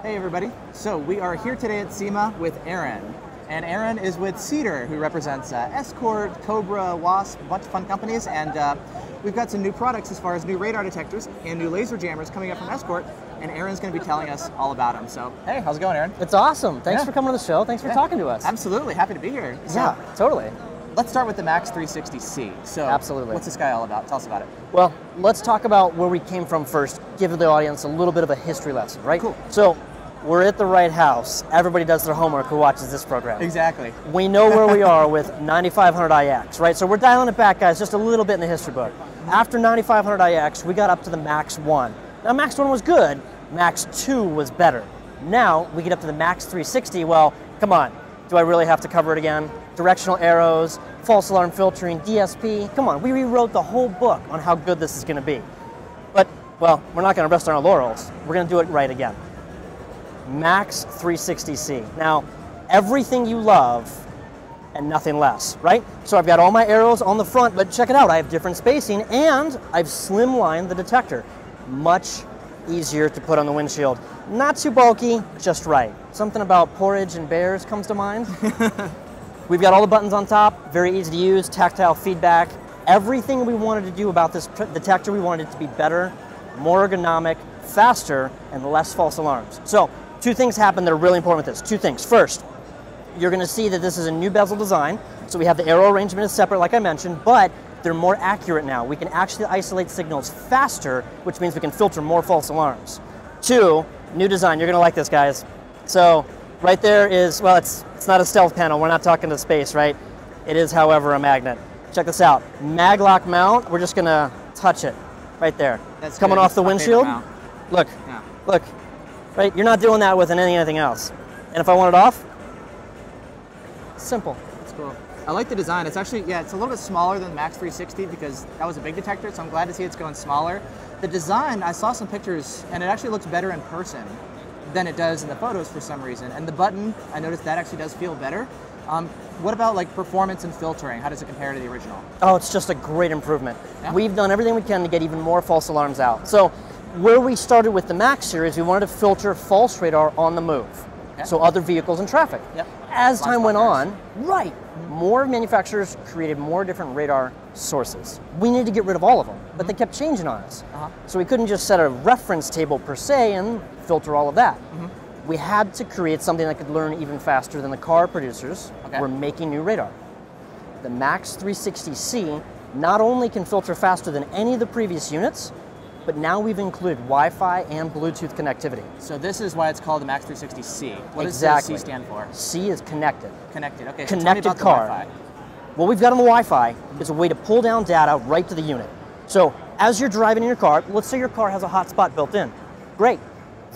Hey everybody. So we are here today at SEMA with Aaron. And Aaron is with Cedar, who represents Escort, Cobra, Wasp, a bunch of fun companies. And we've got some new products as far as new radar detectors and new laser jammers coming up from Escort. And Aaron's going to be telling us all about them. So, hey, how's it going, Aaron? It's awesome. Thanks for coming to the show. Thanks for talking to us. Absolutely. Happy to be here. So, yeah, totally. Let's start with the Max 360C. So, absolutely. What's this guy all about? Tell us about it. Well, let's talk about where we came from first, give the audience a little bit of a history lesson, right? Cool. So, we're at the right house. Everybody does their homework who watches this program. Exactly. We know where we are with 9500IX, right? So we're dialing it back, guys, just a little bit in the history book. After 9500IX, we got up to the Max 1. Now, Max 1 was good. Max 2 was better. Now, we get up to the Max 360. Well, come on. Do I really have to cover it again? Directional arrows, false alarm filtering, DSP. Come on, we rewrote the whole book on how good this is going to be. But, well, we're not going to rest on our laurels. We're going to do it right again. Max 360C. Now, everything you love and nothing less, right? So I've got all my arrows on the front, but check it out. I have different spacing and I've slimlined the detector. Much easier to put on the windshield. Not too bulky, just right. Something about porridge and bears comes to mind. We've got all the buttons on top, very easy to use, tactile feedback. Everything we wanted to do about this detector, we wanted it to be better, more ergonomic, faster, and less false alarms. So, two things happen that are really important with this. Two things. First, you're going to see that this is a new bezel design. So we have the arrow arrangement is separate, like I mentioned, but they're more accurate now. We can actually isolate signals faster, which means we can filter more false alarms. Two, new design. You're going to like this, guys. So right there is, well, it's not a stealth panel. We're not talking to space, right? It is, however, a magnet. Check this out. Maglock mount. We're just going to touch it right there. That's coming off the windshield. Look, yeah. Look. Right, you're not doing that with anything else. And if I want it off, simple. That's cool. I like the design. It's actually, yeah, it's a little bit smaller than the Max 360 because that was a big detector, so I'm glad to see it's going smaller. The design, I saw some pictures, and it actually looks better in person than it does in the photos for some reason. And the button, I noticed that actually does feel better. What about like performance and filtering? How does it compare to the original? Oh, it's just a great improvement. Yeah? We've done everything we can to get even more false alarms out. So, where we started with the Max series, we wanted to filter false radar on the move. Yep. So other vehicles and traffic. Yep. As time went on, more manufacturers created more different radar sources. We needed to get rid of all of them, but they kept changing on us. So we couldn't just set a reference table per se and filter all of that. We had to create something that could learn even faster than the car producers were making new radar. The Max 360C not only can filter faster than any of the previous units, but now we've included Wi-Fi and Bluetooth connectivity. So this is why it's called the Max 360C. What does the C stand for? C is connected. Connected, okay. Connected so tell me about car. The Wi-Fi. What we've got on the Wi-Fi is a way to pull down data right to the unit. So as you're driving in your car, let's say your car has a hotspot built in. Great.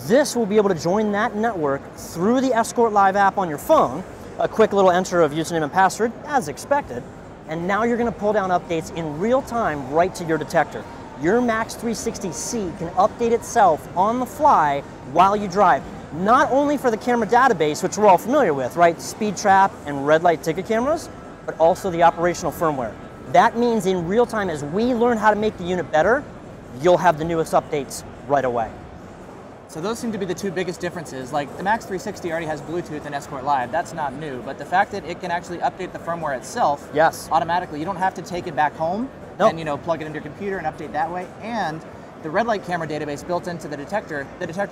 This will be able to join that network through the Escort Live app on your phone, a quick little enter of username and password, as expected, and now you're going to pull down updates in real time right to your detector. Your Max 360C can update itself on the fly while you drive. Not only for the camera database, which we're all familiar with, right? Speed trap and red light ticket cameras, but also the operational firmware. That means in real time, as we learn how to make the unit better, you'll have the newest updates right away. So those seem to be the two biggest differences. Like the Max 360 already has Bluetooth and Escort Live. That's not new, but the fact that it can actually update the firmware itself automatically, you don't have to take it back home and plug it into your computer and update that way. And the red light camera database built into the detector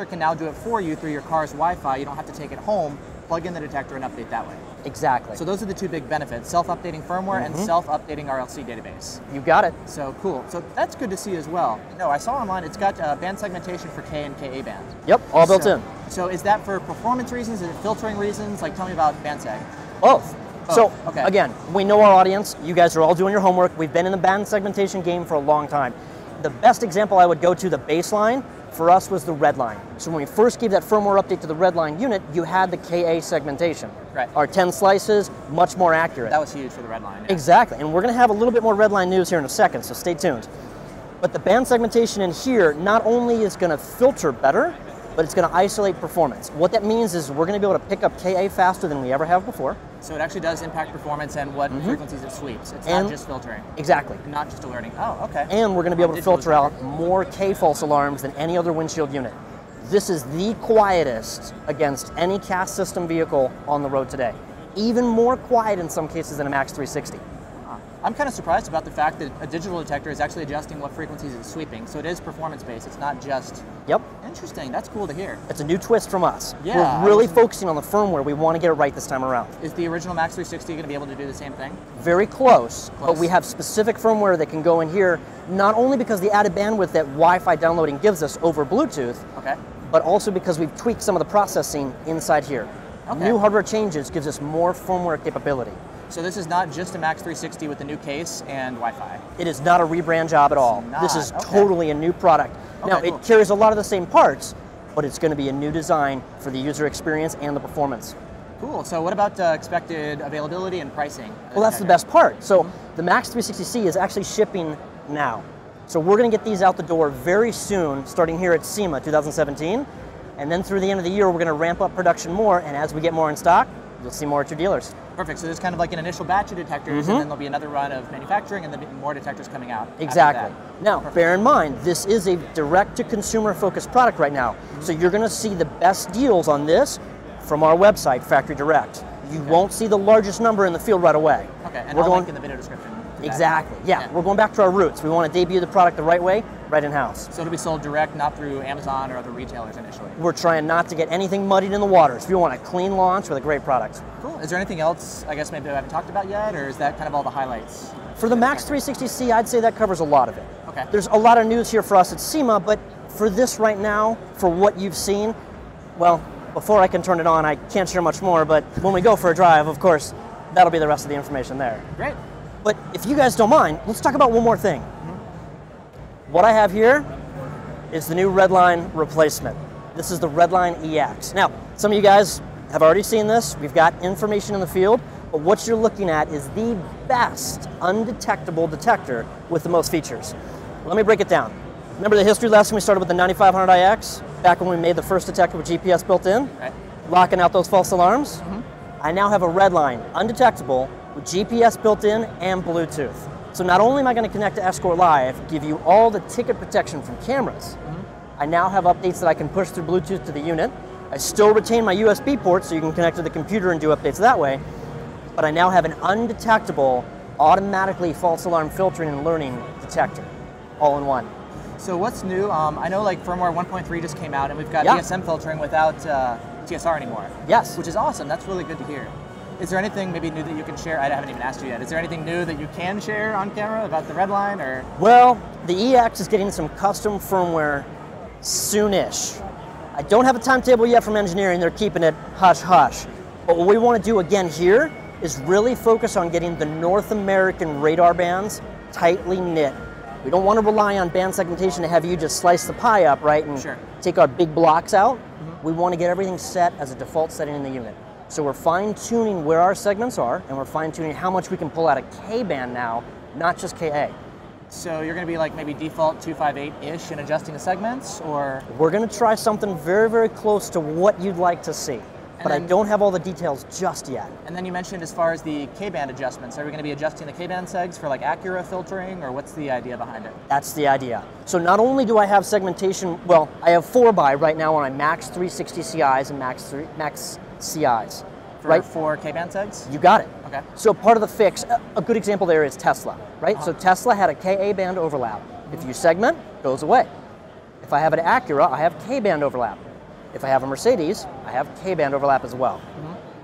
can now do it for you through your car's Wi-Fi. You don't have to take it home, plug in the detector, and update that way. Exactly. So those are the two big benefits: self-updating firmware and self-updating RLC database. You got it. So cool. So that's good to see as well. No, I saw online it's got band segmentation for K and KBand. Yep, all built in. So is that for performance reasons? Is it filtering reasons? Like, tell me about band seg. Both. So, again, we know our audience. You guys are all doing your homework. We've been in the band segmentation game for a long time. The best example I would go to, the baseline, for us was the Redline. So when we first gave that firmware update to the Redline unit, you had the KA segmentation. Right. Our 10 slices, much more accurate. That was huge for the Redline. Yeah. Exactly, and we're going to have a little bit more Redline news here in a second, so stay tuned. But the band segmentation in here not only is going to filter better, but it's going to isolate performance. What that means is we're going to be able to pick up KA faster than we ever have before. So it actually does impact performance and what frequencies it sweeps. It's not just filtering. Exactly. Not just alerting. Oh, okay. And we're going to be able to filter out more K false alarms than any other windshield unit. This is the quietest against any CAS system vehicle on the road today. Even more quiet in some cases than a MAX 360. I'm kind of surprised about the fact that a digital detector is actually adjusting what frequencies it's sweeping. So it is performance-based. It's not just... Yep. Interesting. That's cool to hear. It's a new twist from us. Yeah, We're really focusing on the firmware. We want to get it right this time around. Is the original MAX 360 going to be able to do the same thing? Very close, but we have specific firmware that can go in here, not only because the added bandwidth that Wi-Fi downloading gives us over Bluetooth, but also because we've tweaked some of the processing inside here. New hardware changes gives us more firmware capability. So this is not just a MAX 360 with the new case and Wi-Fi? It is not a rebrand job at all. This is totally a new product. Now, it carries a lot of the same parts, but it's going to be a new design for the user experience and the performance. Cool. So what about expected availability and pricing? Well, that's the best part. So the MAX 360C is actually shipping now. So we're going to get these out the door very soon, starting here at SEMA 2017. And then through the end of the year, we're going to ramp up production more. And as we get more in stock, you'll see more at your dealers. Perfect. So there's kind of like an initial batch of detectors, and then there'll be another run of manufacturing, and then more detectors coming out. Exactly. Now, bear in mind, this is a direct-to-consumer focused product right now. So you're going to see the best deals on this from our website, Factory Direct. You won't see the largest number in the field right away. Okay, and I'll link in the video description. Exactly. Yeah, we're going back to our roots. We want to debut the product the right way, right in-house. So it'll be sold direct, not through Amazon or other retailers initially? We're trying not to get anything muddied in the waters. We want a clean launch with a great product. Cool. Is there anything else, I guess, maybe I haven't talked about yet, or is that kind of all the highlights? For the MAX 360C, I'd say that covers a lot of it. Okay. There's a lot of news here for us at SEMA, but for this right now, for what you've seen, well, before I can turn it on, I can't share much more, but when we go for a drive, of course, that'll be the rest of the information there. Great. But if you guys don't mind, let's talk about one more thing. What I have here is the new Redline replacement. This is the Redline EX. Now, some of you guys have already seen this. We've got information in the field, but what you're looking at is the best undetectable detector with the most features. Let me break it down. Remember the history lesson we started with the 9500iX, back when we made the first detector with GPS built in? Right. Locking out those false alarms? I now have a Redline undetectable with GPS built in and Bluetooth. So not only am I going to connect to Escort Live, give you all the ticket protection from cameras, I now have updates that I can push through Bluetooth to the unit. I still retain my USB port so you can connect to the computer and do updates that way, but I now have an undetectable, automatically false alarm filtering and learning detector, all in one. So what's new? I know like firmware 1.3 just came out and we've got DSM filtering without TSR anymore. Yes. Which is awesome. That's really good to hear. Is there anything maybe new that you can share? I haven't even asked you yet. Is there anything new that you can share on camera about the Redline, or? Well, the EX is getting some custom firmware soonish. I don't have a timetable yet from engineering. They're keeping it hush-hush. But what we want to do again here is really focus on getting the North American radar bands tightly knit. We don't want to rely on band segmentation to have you just slice the pie up, right, and take our big blocks out. We want to get everything set as a default setting in the unit. So we're fine-tuning where our segments are, and we're fine-tuning how much we can pull out of K-band now, not just KA. So you're going to be like maybe default 258-ish in adjusting the segments, or? We're going to try something very, very close to what you'd like to see. But I don't have all the details just yet. And then you mentioned as far as the K-band adjustments, are we going to be adjusting the K-band segs for like Acura filtering, or what's the idea behind it? That's the idea. So not only do I have segmentation, well, I have 4x right now on my MAX 360 CIs and MAX CIs. For 4 K-band segs? You got it. Okay. So part of the fix, a good example there is Tesla, right? So Tesla had a KA band overlap. If you segment, it goes away. If I have an Acura, I have K-band overlap. If I have a Mercedes, I have K-band overlap as well.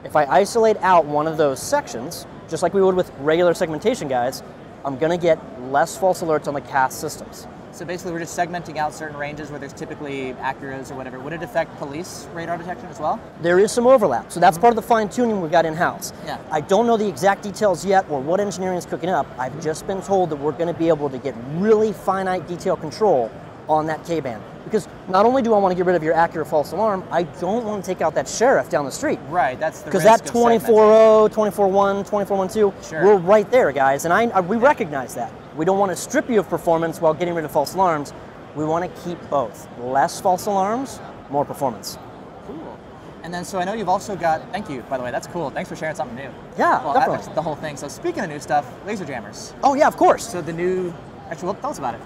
If I isolate out one of those sections, just like we would with regular segmentation guides, I'm going to get less false alerts on the CAS systems. So basically we're just segmenting out certain ranges where there's typically Acuras or whatever. Would it affect police radar detection as well? There is some overlap, so that's part of the fine-tuning we've got in-house. Yeah. I don't know the exact details yet or what engineering is cooking up. I've just been told that we're going to be able to get really finite detail control on that K-band. Because not only do I want to get rid of your Acura false alarm, I don't want to take out that sheriff down the street. Right, that's the risk. Because that 24.0, 24.1, 24.12, we're right there, guys, and we recognize that. We don't want to strip you of performance while getting rid of false alarms. We want to keep both. Less false alarms, more performance. Cool. And then, so I know you've also got, thank you, by the way, that's cool. Thanks for sharing something new. Yeah, well, definitely. That's the whole thing. So speaking of new stuff, laser jammers. Oh yeah, of course. So the new, actually, well, tell us about it.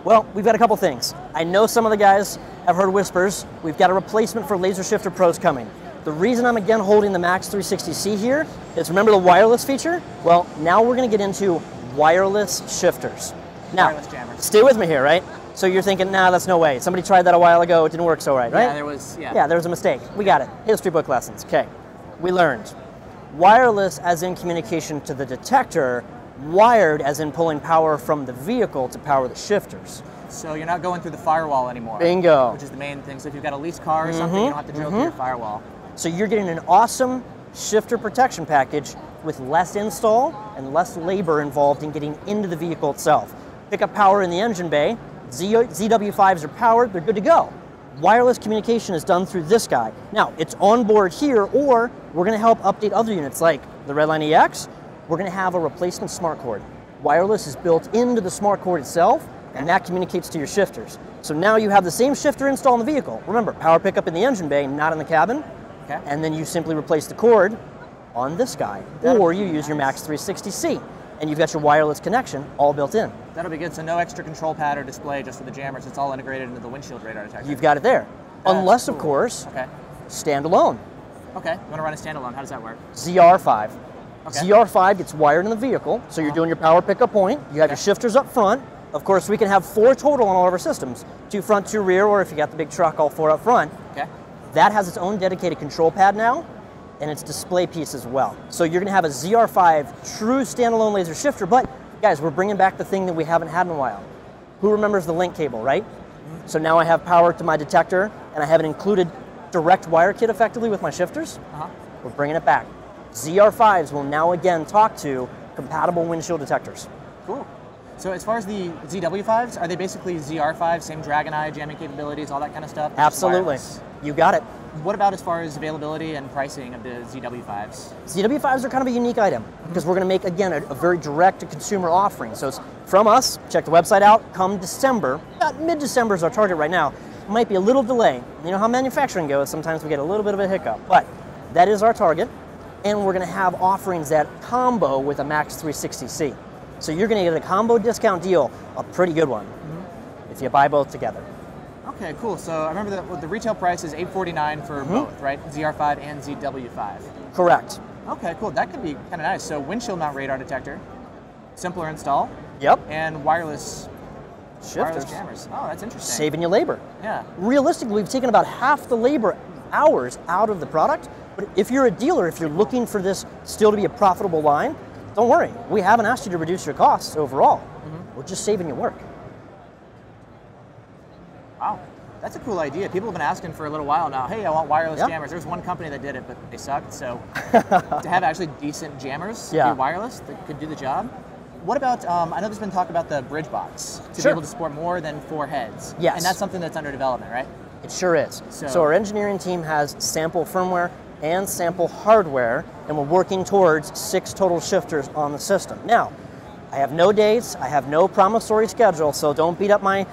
Well, we've got a couple things. I know some of the guys I've heard whispers, we've got a replacement for Laser Shifter Pros coming. The reason I'm again holding the Max 360C here is, remember the wireless feature? Well, now we're going to get into wireless shifters. Now, wireless jammers. Stay with me here, right? So you're thinking, nah, that's no way. Somebody tried that a while ago, it didn't work so right, right? Yeah, there was, Yeah, there was a mistake. We got it. History book lessons. Okay, we learned. Wireless as in communication to the detector, wired as in pulling power from the vehicle to power the shifters. So you're not going through the firewall anymore. Bingo. Which is the main thing. So if you've got a leased car or something, you don't have to drill through your firewall. So you're getting an awesome shifter protection package with less install and less labor involved in getting into the vehicle itself. Pick up power in the engine bay, ZW5s are powered, they're good to go. Wireless communication is done through this guy. Now, it's on board here, or we're going to help update other units like the Redline EX. We're going to have a replacement smart cord. Wireless is built into the smart cord itself, and that communicates to your shifters. So now you have the same shifter install in the vehicle. Remember, power pickup in the engine bay, not in the cabin. Okay. And then you simply replace the cord on this guy, or you use your Max 360C, and you've got your wireless connection all built in. That'll be good. So no extra control pad or display just for the jammers. It's all integrated into the windshield radar detector. You've got it there. That's Unless, cool. of course, okay. standalone. Okay, you want to run a standalone. How does that work? ZR5. Okay. ZR5 gets wired in the vehicle, so you're doing your power pickup point. You have your shifters up front. Of course, we can have 4 total on all of our systems. 2 front, 2 rear, or if you got the big truck, all 4 up front. Okay. That has its own dedicated control pad now, and its display piece as well. So you're going to have a ZR5 true standalone laser shifter, but guys, we're bringing back the thing that we haven't had in a while. Who remembers the link cable, right? So now I have power to my detector, and I have an included direct wire kit effectively with my shifters. We're bringing it back. ZR5s will now again talk to compatible windshield detectors. Cool. So as far as the ZW5s, are they basically ZR5, same Dragon Eye, jamming capabilities, all that kind of stuff? Absolutely. You got it. What about as far as availability and pricing of the ZW5s? ZW5s are kind of a unique item because we're going to make, again, a very direct-to-consumer offering. So it's from us. Check the website out. Come December, about mid-December is our target right now. It might be a little delay. You know how manufacturing goes. Sometimes we get a little bit of a hiccup. But that is our target. And we're going to have offerings that combo with a Max 360C. So you're going to get a combo discount deal, a pretty good one, if you buy both together. Okay, cool. So I remember that the retail price is $849 for both, right? ZR5 and ZW5. Correct. Okay, cool. That could be kind of nice. So windshield mount radar detector, simpler install. Yep. And wireless shifters. Jammers. Oh, that's interesting. Saving you labor. Yeah. Realistically, we've taken about half the labor hours out of the product. But if you're a dealer, if you're looking for this still to be a profitable line, don't worry. We haven't asked you to reduce your costs overall. We're just saving you work. Wow, that's a cool idea. People have been asking for a little while now, hey, I want wireless jammers. There's one company that did it, but they sucked. So to have actually decent jammers, be wireless, that could do the job. What about, I know there's been talk about the bridge box to be able to support more than 4 heads. Yes. And that's something that's under development, right? It sure is. So our engineering team has sample firmware and sample hardware, and we're working towards 6 total shifters on the system. Now, I have no dates, I have no promissory schedule, so don't beat up my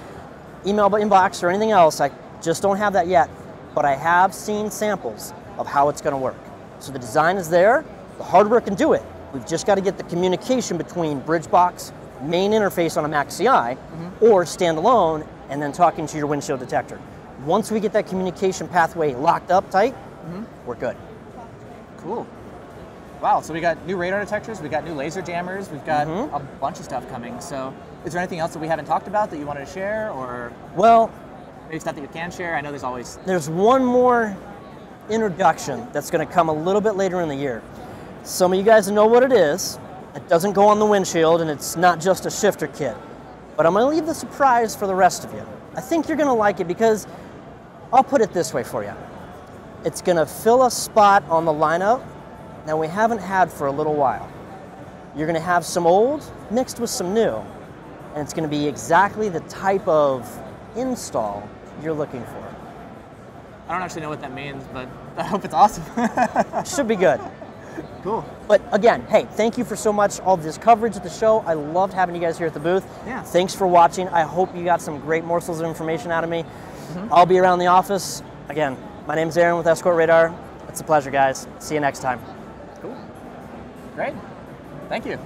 email inbox or anything else. I just don't have that yet, but I have seen samples of how it's going to work. So the design is there, the hardware can do it. We've just got to get the communication between bridge box, main interface on a Max CI, or standalone, and then talking to your windshield detector. Once we get that communication pathway locked up tight, we're good. Cool. Wow, so we got new radar detectors, we got new laser jammers, we've got a bunch of stuff coming. So is there anything else that we haven't talked about that you wanted to share, or maybe stuff that you can share? I know there's one more introduction that's going to come a little bit later in the year. Some of you guys know what it is. It doesn't go on the windshield, and it's not just a shifter kit. But I'm going to leave the surprise for the rest of you. I think you're going to like it because, I'll put it this way for you. It's going to fill a spot on the lineup that we haven't had for a little while. You're going to have some old mixed with some new, and it's going to be exactly the type of install you're looking for. I don't actually know what that means, but I hope it's awesome. Should be good. Cool. But again, hey, thank you for so much all this coverage of the show. I loved having you guys here at the booth. Yeah. Thanks for watching. I hope you got some great morsels of information out of me. I'll be around the office. Again, my name's Aaron with Escort Radar. It's a pleasure, guys. See you next time. Cool. Great. Thank you.